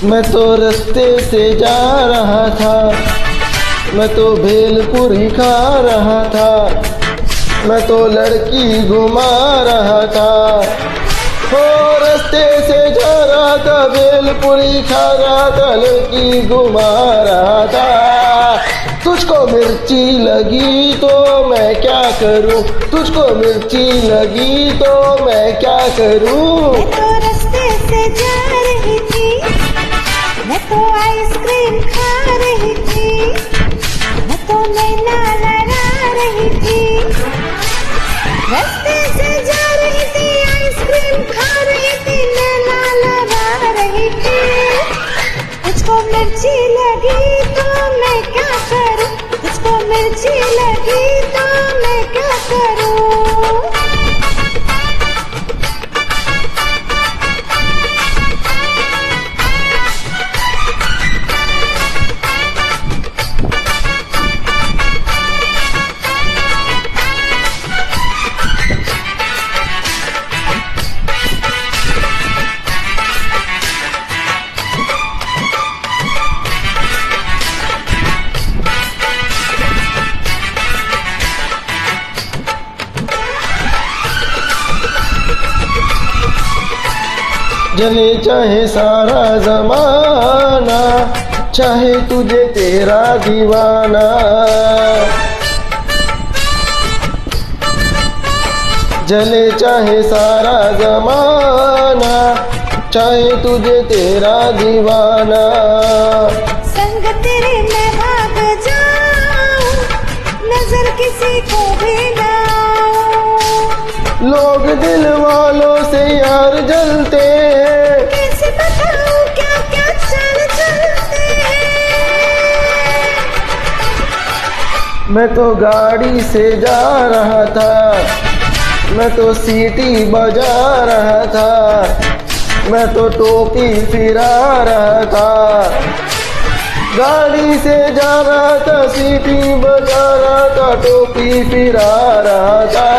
मैं तो रास्ते से जा रहा था, मैं तो भेलपुरी खा रहा था, मैं तो लड़की घुमा रहा था। हो रास्ते से जा रहा था, भेलपुरी खा रहा था, लड़की घुमा रहा था। तुझको मिर्ची लगी तो मैं क्या करूं, तुझको मिर्ची लगी तो मैं क्या करूं। मैं तो रास्ते से जा रही थी, मैं तो आइसक्रीम खा रही थी, मैं तो नैना लड़ा रही थी। रास्ते से जा रही थी, आइसक्रीम खा रही थी, नैना लड़ा रही थी। तुझको मिर्ची लगी तो मैं क्या करूं, तुझको मिर्ची लगी तो मैं क्या करूं। जले चाहे सारा जमाना, चाहे तुझे तेरा दीवाना। जले चाहे सारा जमाना, चाहे तुझे तेरा दीवाना। संग तेरे मैं भाग जाऊं, नजर किसी को भी ना आऊं। लोग दिल वालों से यार जलते, कैसे बताऊं क्या क्या चल चलते हैं। मैं तो गाड़ी से जा रहा था, मैं तो सीटी बजा रहा था, मैं तो टोपी फिरा रहा था। गाड़ी से जा रहा था, सीटी बजा रहा था, टोपी फिरा रहा था।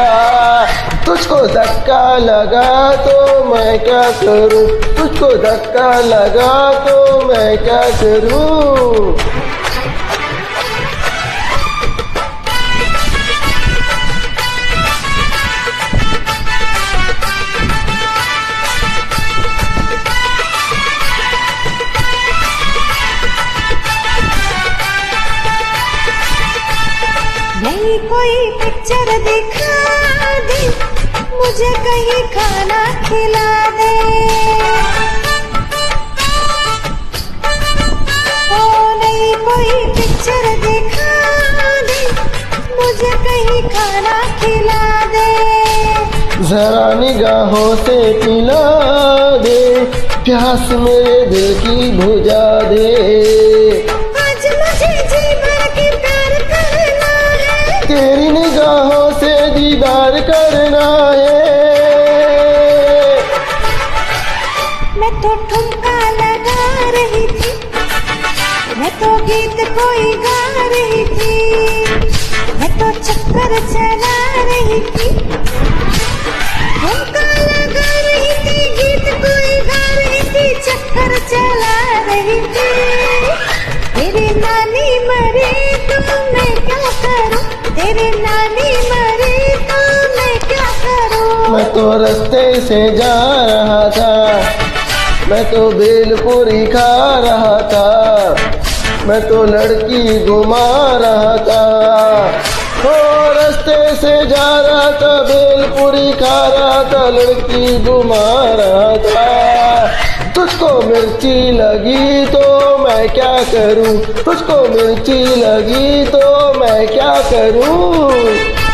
तुझको धक्का लगा तो मैं क्या करूं, तुझको धक्का लगा तो मैं क्या करूं। नई कोई पिक्चर दिखा दे, मुझे कहीं खाना खिला दे। ओ नई कोई पिक्चर दिखा दे, मुझे कहीं खाना खिला दे। जरा निगाहों से पिला दे, प्यास मेरे दिल की बुझा दे। आज मुझे जी भर के प्यार करना है, तेरी निगाहों से दीदार करना है। मैं तो ठुमका लगा रही थी, मैं तो गीत कोई गा रही थी, मैं तो चक्कर चला रही थी। ठुमका लगा रही थी, गीत कोई गा रही थी, चक्कर चला रही थी। तेरी नानी मरी तो मैं क्या करूं, तेरी नानी मरी तो मैं क्या करूं। मैं तो रास्ते से जा रहा था, मैं तो भेलपुरी खा रहा था, मैं तो लड़की घुमा रहा था। हो रास्ते से जा रहा था, भेलपुरी खा रहा था, लड़की घुमा रहा था। तुझको मिर्ची लगी तो मैं क्या करूं, तुझको मिर्ची लगी तो मैं क्या करूं।